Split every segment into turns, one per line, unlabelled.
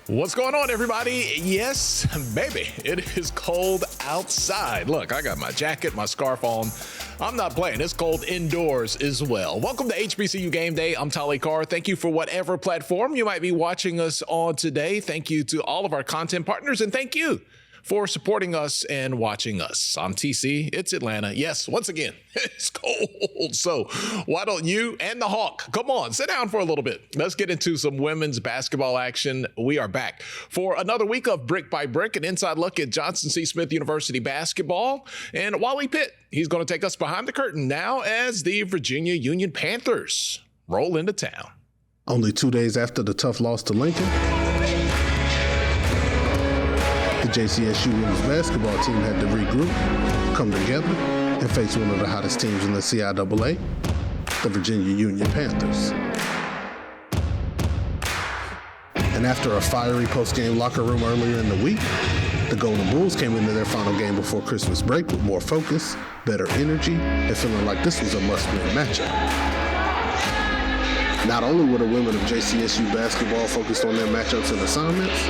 What's going on, everybody? Yes, baby, it is cold outside. Look, I got my jacket, my scarf on. I'm not playing. It's cold indoors as well. Welcome to HBCU Gameday. I'm Tali Carr. Thank you for whatever platform you might be watching us on today. Thank you to all of our content partners, and thank you for supporting us and watching us. I'm TC. It's Atlanta. Yes, once again, it's cold. So why don't you and the Hawk, come on, sit down for a little bit. Let's get into some women's basketball action. We are back for another week of Brick by Brick, an inside look at Johnson C. Smith University basketball. And Wally Pitt, he's going to take us behind the curtain now as the Virginia Union Panthers roll into town.
Only 2 days after the tough loss to Lincoln, the JCSU women's basketball team had to regroup, come together, and face one of the hottest teams in the CIAA, the Virginia Union Panthers. And after a fiery post-game locker room earlier in the week, the Golden Bulls came into their final game before Christmas break with more focus, better energy, and feeling like this was a must-win matchup. Not only were the women of JCSU basketball focused on their matchups and assignments,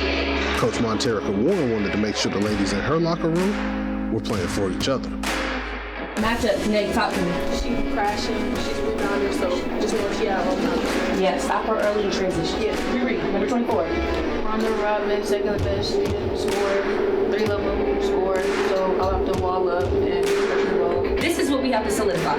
Coach Monterica Warren wanted to make sure the ladies in her locker room were playing for each other.
Matchup, Nate, talk to me.
She's crashing, she's rebounder, so just know she had all time.
Yeah, stop her early in transition.
Yeah.
Reread, number 24.
Ronda Rodman, second the best, she didn't score. 3 level score, so I'll have to wall up and pressure the ball.
This is what we have to solidify.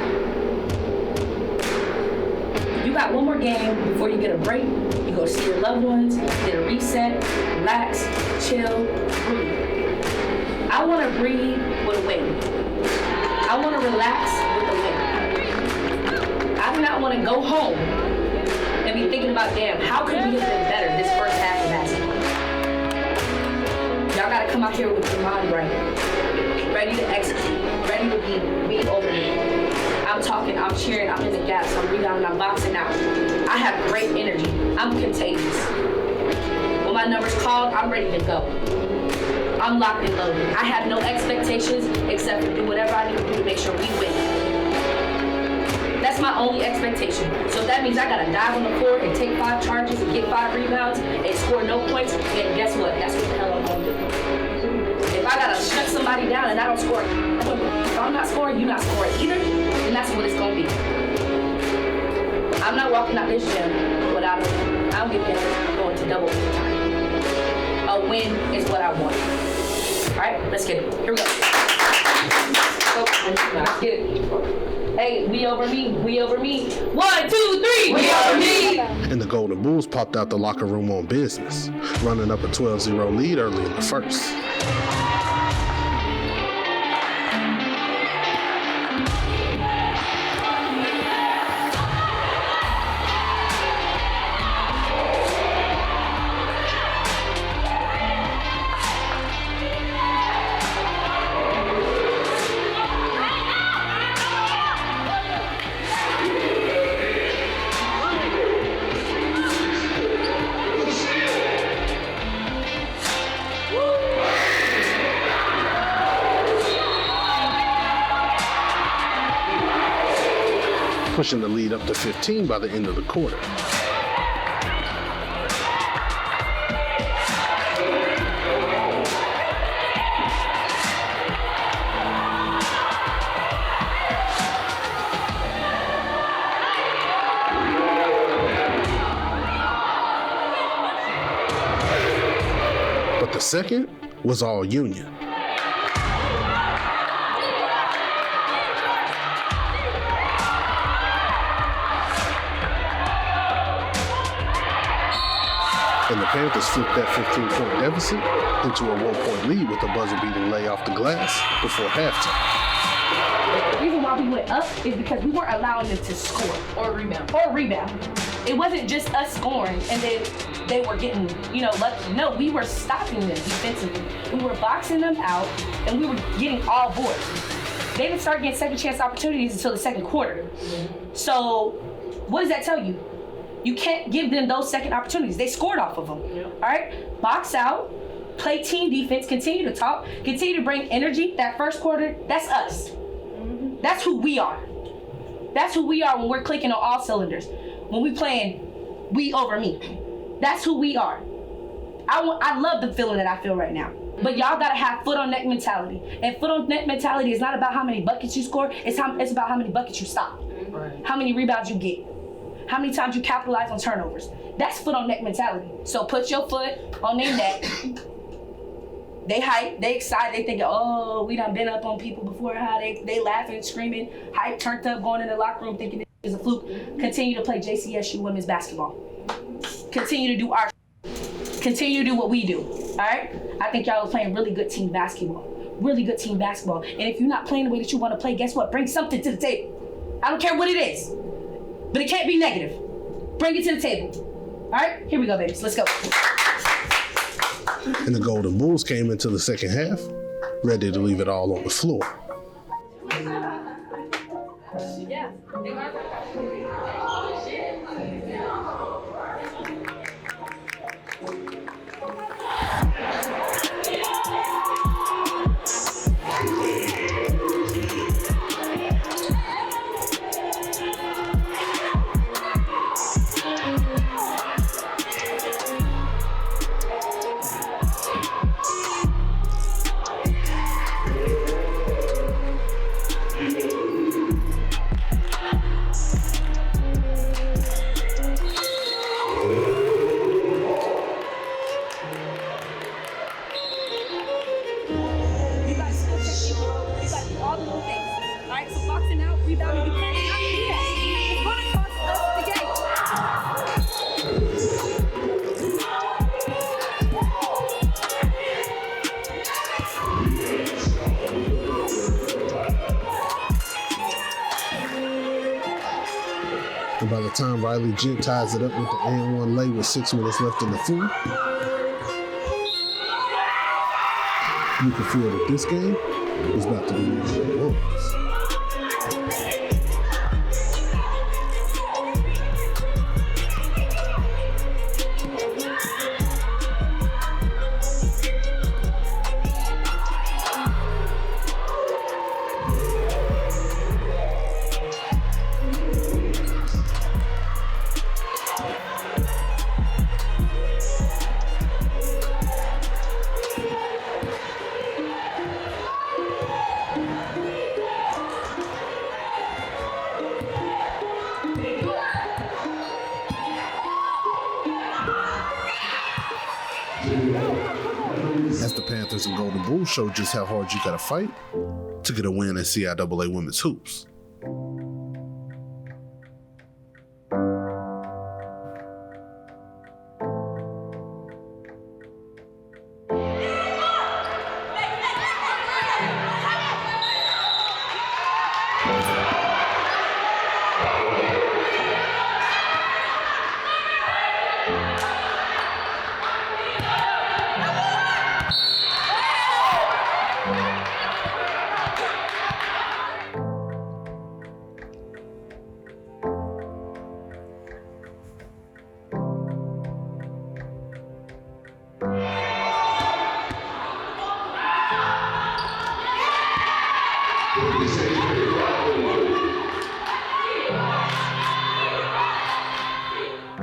You got one more game before you get a break. You go see your loved ones, get a reset, relax, chill, breathe. I want to breathe with a win. I want to relax with a win. I do not want to go home and be thinking about, damn, how could we have been better this first half of basketball? Y'all got to come out here with your mind right, ready to execute, ready to be over me. I'm talking, I'm cheering, I'm in the gaps, I'm rebounding, I'm boxing out. I have great energy. I'm contagious. When my number's called, I'm ready to go. I'm locked and loaded. I have no expectations except to do whatever I need to do to make sure we win. That's my only expectation. So if that means I gotta dive on the floor and take 5 charges and get 5 rebounds and score no points, then guess what? That's what the hell I'm gonna do. If I gotta shut somebody down and I don't score, if I'm not scoring, you're not scoring either, then that's what it's gonna be. I'm not walking out this gym without a win. I don't give a damn. I'm going to double overtime. A win is what I want. All right, let's get it. Here we go. Let's get it. Hey, we over me, we over me. 1, 2, 3, we over me.
And the Golden Bulls popped out the locker room on business, running up a 12-0 lead early in the first. Pushing the lead up to 15 by the end of the quarter. But the second was all Union. And the Panthers flipped that 15-point deficit into a 1-point lead with a buzzer-beating lay off the glass before halftime.
The reason why we went up is because we weren't allowing them to score.
Or rebound.
It wasn't just us scoring and then they were getting, lucky. No, we were stopping them defensively. We were boxing them out and we were getting all boards. They didn't start getting second chance opportunities until the second quarter. So what does that tell you? You can't give them those second opportunities. They scored off of them. Yeah. All right? Box out, play team defense, continue to talk, continue to bring energy. That first quarter, that's us. Mm-hmm. That's who we are. That's who we are when we're clicking on all cylinders. When we playing we over me. That's who we are. I love the feeling that I feel right now. But y'all gotta have foot on neck mentality. And foot on neck mentality is not about how many buckets you score, it's about how many buckets you stop. Right. How many rebounds you get. How many times you capitalize on turnovers. That's foot on neck mentality. So put your foot on their neck. They hype, they excited, they thinking, oh, we done been up on people before. How they laughing, screaming, hype, turned up, going in the locker room thinking this is a fluke. Continue to play JCSU women's basketball. Continue to do our Continue to do what we do, all right? I think y'all are playing really good team basketball. Really good team basketball. And if you're not playing the way that you want to play, guess what? Bring something to the table. I don't care what it is, but it can't be negative. Bring it to the table. All right, here we go, babies. Let's go.
And the Golden Bulls came into the second half, ready to leave it all on the floor.
Yeah.
And by the time Riley Gent ties it up with the and-one lay with 6 minutes left in the fourth, you can feel that this game is about to be what it was. As the Panthers and Golden Bulls show just how hard you gotta fight to get a win in CIAA women's hoops.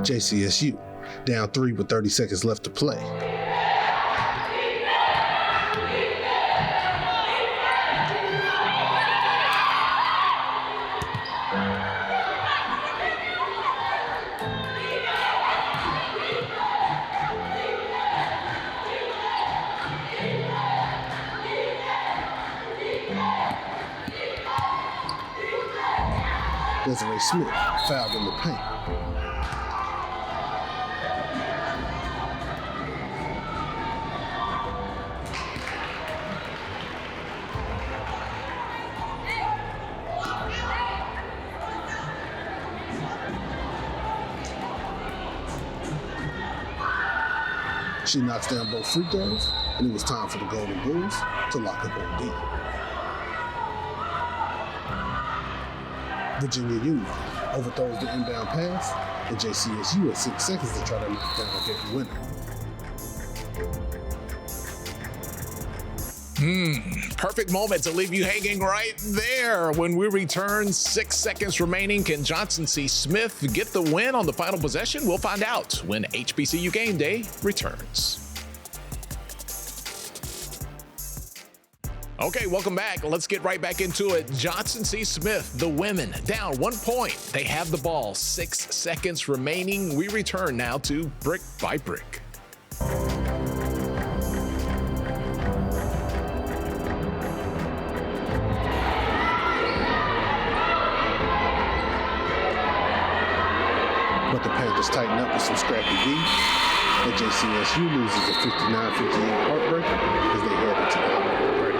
JCSU, down 3 with 30 seconds left to play. Desiree Smith fouled in the paint. She knocks down both free throws, and it was time for the Golden Bulls to lock up on D. Virginia Union overthrows the inbound pass, and JCSU has 6 seconds to try to knock down a game winner.
Perfect moment to leave you hanging right there. When we return, 6 seconds remaining. Can Johnson C. Smith get the win on the final possession? We'll find out when HBCU Game Day returns. Okay, welcome back. Let's get right back into it. Johnson C. Smith, the women, down 1 point. They have the ball. 6 seconds remaining. We return now to Brick by Brick.
But the Panthers tighten up with some scrappy D. And JCSU loses a 59-58 heartbreaker as they head into the holiday break.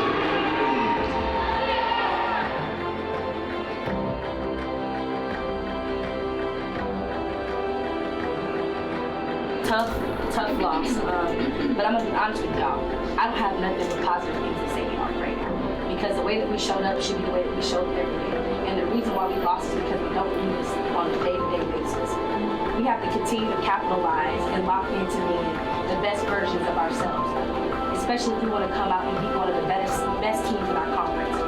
Tough loss. But I'm gonna be honest with y'all. I don't have nothing but positive things to say about right now. Because the way that we showed up should be the way that we showed up every day. And the reason why we lost is because we don't do this on a day-to-day basis. We have to continue to capitalize and lock into being the best versions of ourselves. Especially if we want to come out and be one of the best teams in our conference.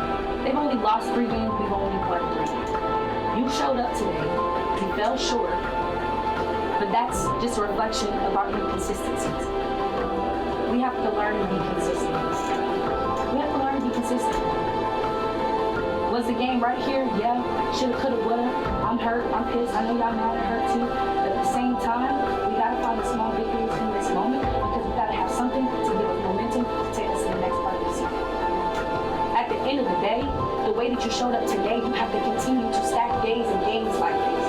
They've only lost 3 games, we've only won 3. You showed up today, you fell short. But that's just a reflection of our inconsistencies. We have to learn to be consistent. We have to learn to be consistent. Was the game right here? Yeah. Shoulda, coulda, woulda. I'm hurt. I'm pissed. I know y'all mad and hurt too. But at the same time, we gotta find the small victories in this moment because we gotta have something to give us momentum to take us to the next part of the season. At the end of the day, the way that you showed up today, you have to continue to stack days and games like this.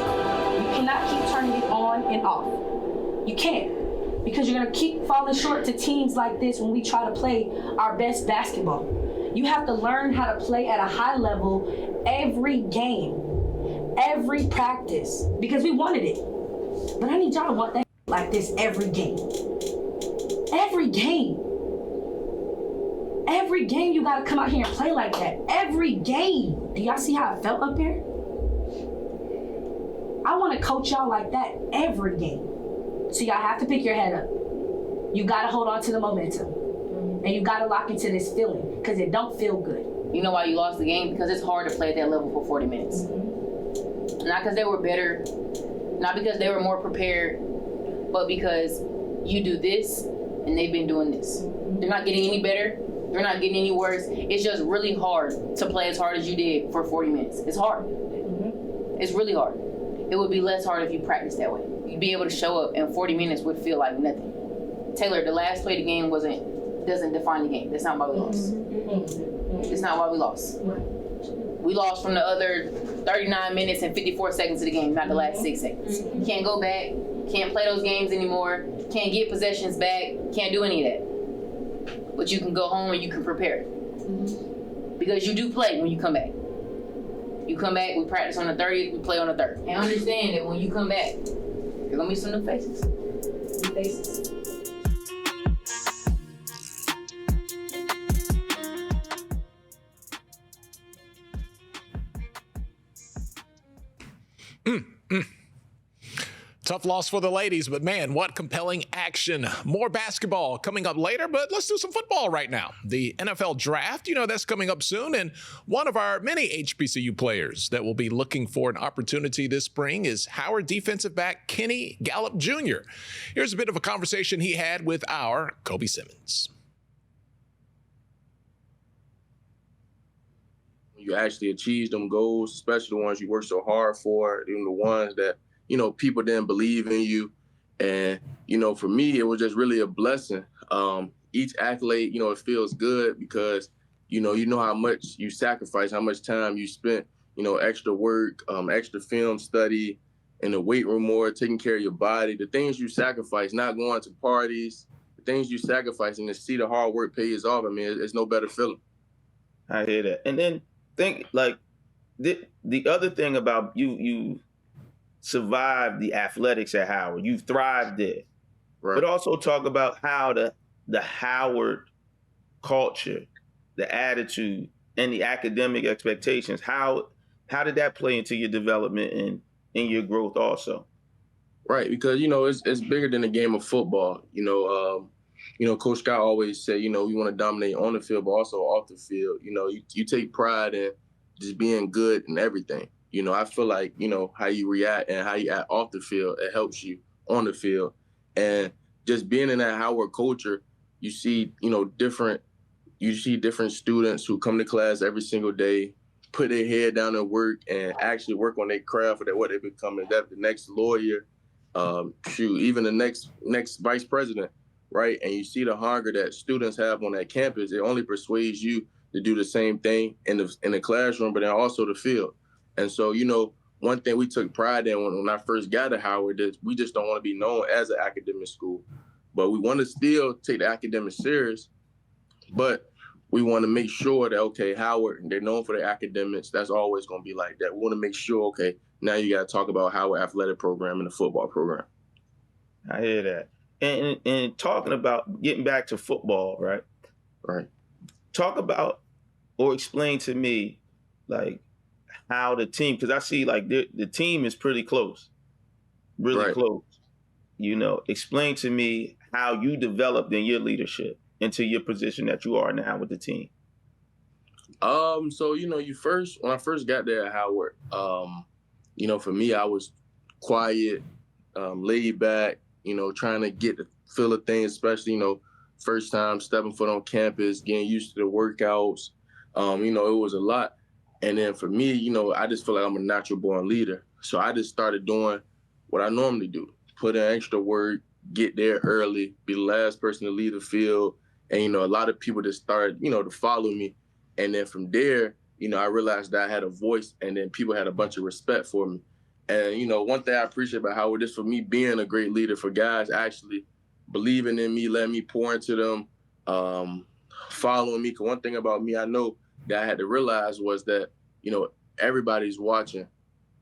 You cannot keep turning it on and off. You can't, because you're gonna keep falling short to teams like this when we try to play our best basketball. You have to learn how to play at a high level every game, every practice, because we wanted it. But I need y'all to want that like this every game. Every game. Every game you gotta come out here and play like that. Every game. Do y'all see how it felt up there? I want to coach y'all like that every game. So y'all have to pick your head up. You got to hold on to the momentum. And you got to lock into this feeling because it don't feel good.
You know why you lost the game? Because it's hard to play at that level for 40 minutes. Not because they were better, not because they were more prepared, but because you do this and they've been doing this. They're not getting any better. They're not getting any worse. It's just really hard to play as hard as you did for 40 minutes. It's hard. It's really hard. It would be less hard if you practiced that way. You'd be able to show up and 40 minutes would feel like nothing. Taylor, the last play of the game doesn't define the game. That's not why we lost. It's not why we lost. We lost from the other 39 minutes and 54 seconds of the game, not the last 6 seconds. You can't go back, can't play those games anymore, can't get possessions back, can't do any of that. But you can go home and you can prepare. Because you do play when you come back. You come back, we practice on the 30th, we play on the 3rd. And understand that when you come back, you're gonna be some new faces. New faces.
Tough loss for the ladies, but man, what compelling action. More basketball coming up later, but let's do some football right now. The NFL draft, that's coming up soon, and one of our many HBCU players that will be looking for an opportunity this spring is Howard defensive back Kenny Gallup Jr. Here's a bit of a conversation he had with our Kobe Simmons.
You actually achieve them goals, especially the ones you work so hard for, even the ones that people didn't believe in you. And, for me, it was just really a blessing. Each accolade, it feels good because, you know how much you sacrifice, how much time you spent, extra work, extra film study, in the weight room more, taking care of your body, the things you sacrifice, not going to parties, the things you sacrifice, and to see the hard work pays off. I mean, it's no better feeling.
I hear that. And then think, the other thing about you survived the athletics at Howard. You've thrived there. Right. But also talk about how the Howard culture, the attitude, and the academic expectations, how did that play into your development and in your growth also?
Right, because, it's bigger than a game of football. Coach Scott always said, we want to dominate on the field, but also off the field. You take pride in just being good in everything. I feel like, how you react and how you act off the field, it helps you on the field. And just being in that Howard culture, you see, different you see different students who come to class every single day, put their head down and work and actually work on their craft or what they become. And that the next lawyer, even the next vice president, right? And you see the hunger that students have on that campus. It only persuades you to do the same thing in the classroom, but then also the field. And so, one thing we took pride in when I first got to Howard is we just don't want to be known as an academic school, but we want to still take the academics serious, but we want to make sure that, okay, Howard, they're known for their academics. That's always going to be like that. We want to make sure, okay, now you got to talk about Howard athletic program and the football program.
I hear that. And talking about getting back to football, right?
Right.
Talk about or explain to me, like, how the team, because I see, like, the team is pretty close, really close. Explain to me how you developed in your leadership into your position that you are now with the team.
So, when I first got there at Howard, for me, I was quiet, laid back, trying to get the feel of things, especially, first time stepping foot on campus, getting used to the workouts. It was a lot. And then for me, I just feel like I'm a natural born leader. So I just started doing what I normally do, put in extra work, get there early, be the last person to leave the field. And, a lot of people just started, to follow me. And then from there, I realized that I had a voice and then people had a bunch of respect for me. And, one thing I appreciate about Howard is for me being a great leader, for guys actually believing in me, letting me pour into them, following me. Because one thing about me, I know that I had to realize was that, everybody's watching.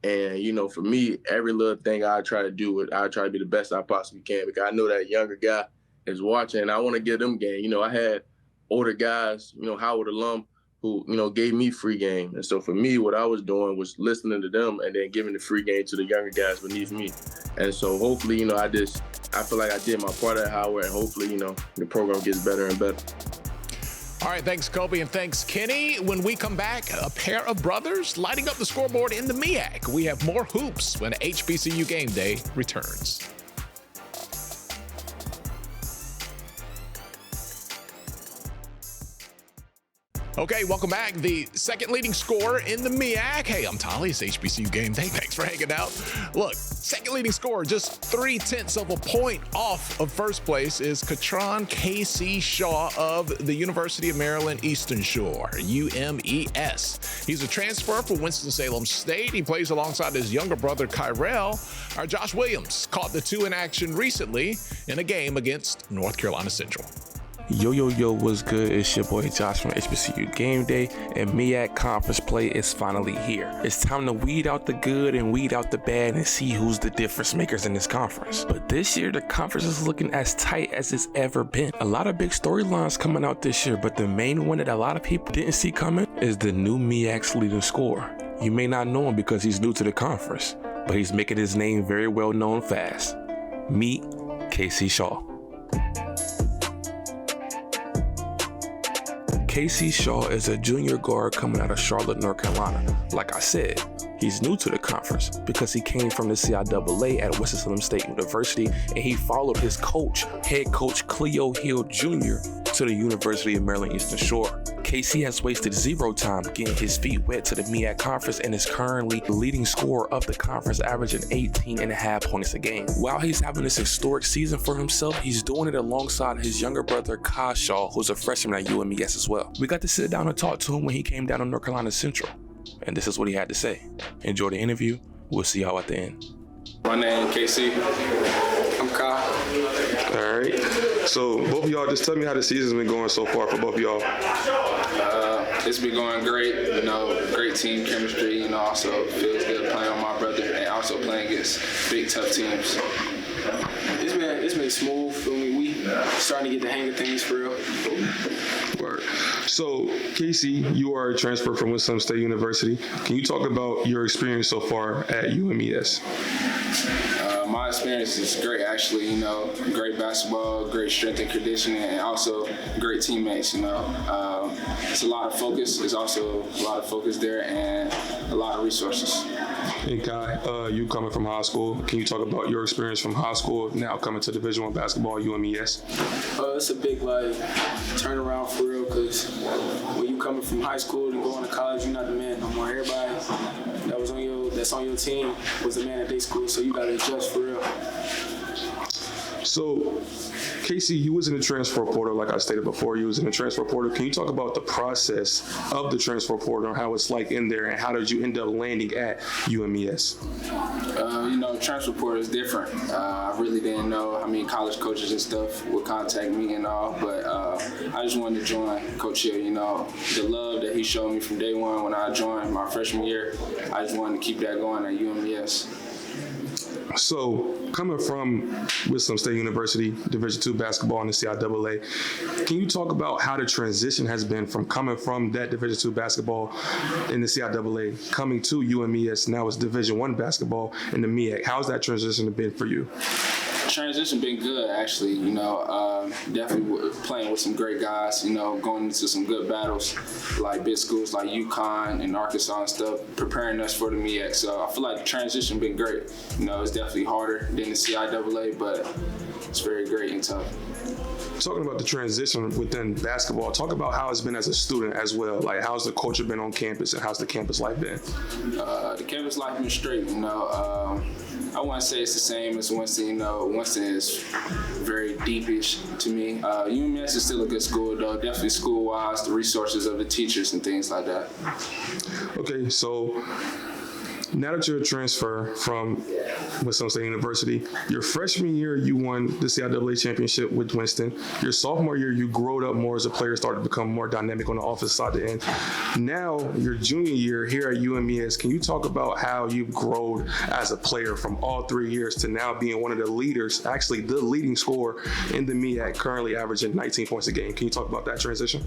And, for me, every little thing I try to do, I try to be the best I possibly can, because I know that younger guy is watching and I want to give them game. I had older guys, Howard alum, who, gave me free game. And so for me, what I was doing was listening to them and then giving the free game to the younger guys beneath me. And so hopefully, I feel like I did my part at Howard, and hopefully, the program gets better and better.
All right, thanks, Kobe, and thanks, Kenny. When we come back, a pair of brothers lighting up the scoreboard in the MEAC. We have more hoops when HBCU Game Day returns. Okay, welcome back. The second leading scorer in the MEAC. Hey, I'm Tolly. It's HBCU Game Day. Thanks for hanging out. Look, second leading scorer, just 0.3 of a point off of first place, is Katron K.C. Shaw of the University of Maryland Eastern Shore, UMES. He's a transfer for Winston-Salem State. He plays alongside his younger brother, Kyrell. Our Josh Williams caught the two in action recently in a game against North Carolina Central.
Yo, what's good? It's your boy Josh from HBCU Gameday, and MEAC conference play is finally here. It's time to weed out the good and weed out the bad and see who's the difference makers in this conference. But this year, the conference is looking as tight as it's ever been. A lot of big storylines coming out this year, but the main one that a lot of people didn't see coming is the new MEAC's leading scorer. You may not know him because he's new to the conference, but he's making his name very well known fast. Meet K.C. Shaw. K.C. Shaw is a junior guard coming out of Charlotte, North Carolina. Like I said, he's new to the conference because he came from the CIAA at Winston-Salem State University, and he followed his coach, head coach Cleo Hill Jr., to the University of Maryland Eastern Shore. KC has wasted zero time getting his feet wet to the MEAC conference and is currently the leading scorer of the conference, averaging 18.5 points a game. While he's having this historic season for himself, he's doing it alongside his younger brother, Kai Shaw, who's a freshman at UMES as well. We got to sit down and talk to him when he came down to North Carolina Central, and this is what he had to say. Enjoy the interview. We'll see y'all at the end.
My name KC. I'm Kai.
All right. So both of y'all, just tell me how the season's been going so far for both of y'all.
It's been going great. Great team chemistry. Also feels good playing with my brother and also playing against big tough teams.
It's been smooth. We starting to get the hang of things for real.
Word. So, Casey, you are a transfer from Winston State University. Can you talk about your experience so far at UMES?
My experience is great, actually. Great basketball, great strength and conditioning, and also great teammates. It's a lot of focus. There's also a lot of focus there and a lot of resources.
Hey Kai, you coming from high school, can you talk about your experience from high school now coming to Division I basketball, UMES?
It's a big turnaround for real, because when you coming from high school and going to college, you're not the man no more. Everybody that's on your team was the man at their school, so you got to adjust for real.
So, Casey, you was in the transfer portal, like I stated before. You was in the transfer portal. Can you talk about the process of the transfer portal and how it's like in there, and how did you end up landing at UMES?
Transfer portal is different. I really didn't know. I mean, college coaches and stuff would contact me and all, but I just wanted to join Coach Hill. The love that he showed me from day one when I joined my freshman year, I just wanted to keep that going at UMES.
So, coming from Winston State University, Division II basketball in the CIAA, can you talk about how the transition has been from coming from that Division II basketball in the CIAA, coming to UMES, now it's Division I basketball in the MEAC? How's that transition been for you?
Transition been good, actually. Definitely playing with some great guys. Going into some good battles, like big schools like UConn and Arkansas and stuff, preparing us for the MEAC. So I feel like the transition been great. It's definitely harder than the CIAA, but it's very great and tough.
Talking about the transition within basketball, talk about how it's been as a student as well. Like, how's the culture been on campus, and how's the campus life been?
The campus life been straight. I wouldn't say it's the same as Winston. Winston is very deepish to me. UMS is still a good school, though. Definitely school-wise, the resources of the teachers and things like that.
Okay, so now that you're a transfer from Winston State University, your freshman year, you won the CIAA championship with Winston. Your sophomore year, you growed up more as a player, started to become more dynamic on the offensive side of the end. Now, your junior year here at UMES, can you talk about how you've grown as a player from all 3 years to now being one of the leaders, actually the leading scorer in the MEAC, currently averaging 19 points a game? Can you talk about that transition?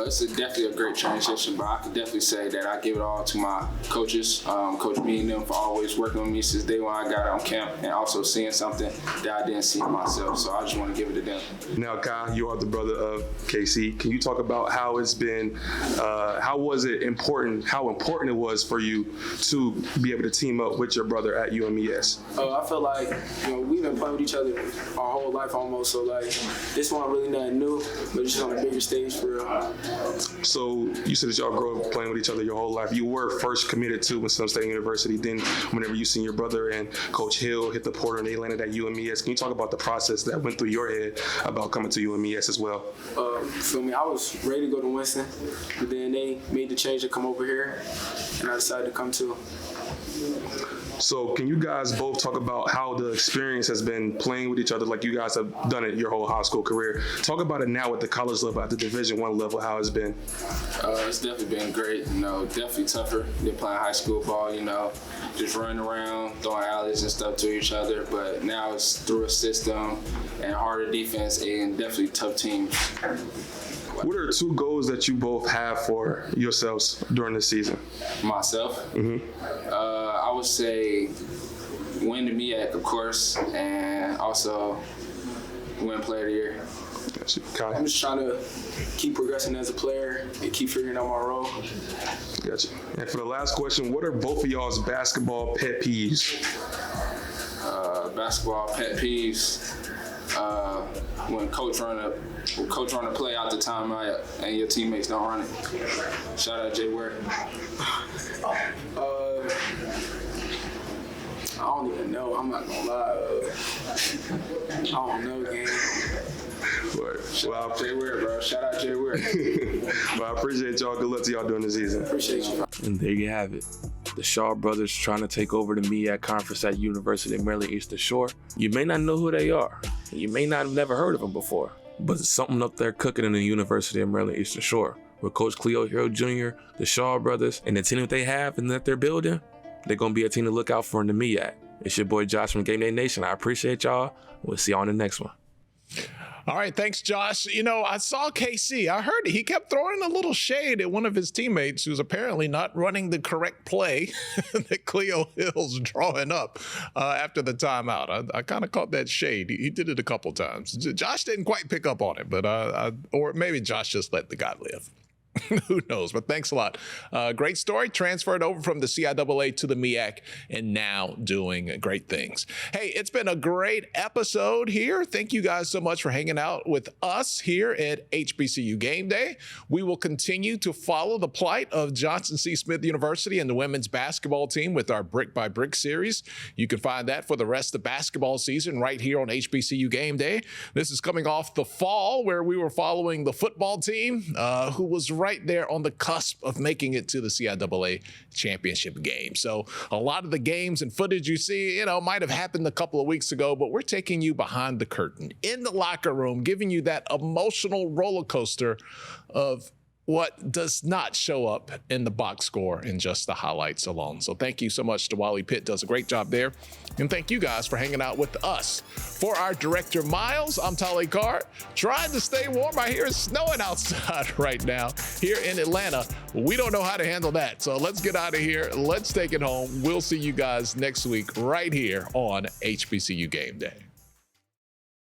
It's definitely a great transition, but I could definitely say that I give it all to my coaches, Coach B and them, for always working with me since day one I got on camp, and also seeing something that I didn't see in myself. So I just want to give it to them.
Now, Kai, you are the brother of KC. Can you talk about how it's been, how important it was for you to be able to team up with your brother at UMES?
I feel like, we've been playing with each other our whole life almost, so this one really nothing new, but just on a bigger stage for real.
So you said that y'all grew up playing with each other your whole life. You were first committed to Winston State University. Then whenever you seen your brother and Coach Hill hit the portal and they landed at UMES, can you talk about the process that went through your head about coming to UMES as well?
I was ready to go to Winston, but then they made the change to come over here, and I decided to come too.
So can you guys both talk about how the experience has been playing with each other, like you guys have done it your whole high school career? Talk about it now at the college level, at the Division I level, how it's been.
It's definitely been great, definitely tougher than playing high school ball, just running around, throwing alleys and stuff to each other. But now it's through a system and harder defense and definitely tough teams.
What are 2 goals that you both have for yourselves during this season?
Myself? I would say win the MEAC, of course, and also win Player of the Year.
Gotcha. Kai?
I'm just trying to keep progressing as a player and keep figuring out my role.
Gotcha. And for the last question, what are both of y'all's basketball pet peeves?
Basketball pet peeves. When coach run a play out the timeout and your teammates don't run it. Shout out Jay Ware.
I don't even know. I'm not gonna lie. I don't know, gang.
Shout out Jay Ware, bro. Shout out Jay Ware.
Well, I appreciate y'all. Good luck to y'all during the season.
Appreciate you.
And there you have it. The Shaw brothers trying to take over the MEAC conference at University of Maryland Eastern Shore. You may not know who they are. You may not have never heard of them before, but it's something up there cooking in the University of Maryland Eastern Shore. With Coach Cleo Hero Jr., the Shaw brothers, and the team that they have and that they're building, they're going to be a team to look out for in the MEAC. It's your boy Josh from Gameday Nation. I appreciate y'all. We'll see y'all on the next one.
All right, thanks, Josh. I saw KC. I heard he kept throwing a little shade at one of his teammates who's apparently not running the correct play that Cleo Hill's drawing up after the timeout. I kind of caught that shade. He did it a couple times. Josh didn't quite pick up on it, but or maybe Josh just let the guy live. Who knows? But thanks a lot. Great story. Transferred over from the CIAA to the MEAC and now doing great things. Hey, it's been a great episode here. Thank you guys so much for hanging out with us here at HBCU Game Day. We will continue to follow the plight of Johnson C. Smith University and the women's basketball team with our Brick by Brick series. You can find that for the rest of the basketball season right here on HBCU Game Day. This is coming off the fall where we were following the football team who was right there on the cusp of making it to the CIAA championship game. So a lot of the games and footage you see, might have happened a couple of weeks ago, but we're taking you behind the curtain in the locker room, giving you that emotional roller coaster of what does not show up in the box score in just the highlights alone. So thank you so much to Wally Pitt, does a great job there. And thank you guys for hanging out with us. For our director, Miles, I'm Tali Carr, trying to stay warm. I hear it's snowing outside right now here in Atlanta. We don't know how to handle that. So let's get out of here. Let's take it home. We'll see you guys next week right here on HBCU Game Day.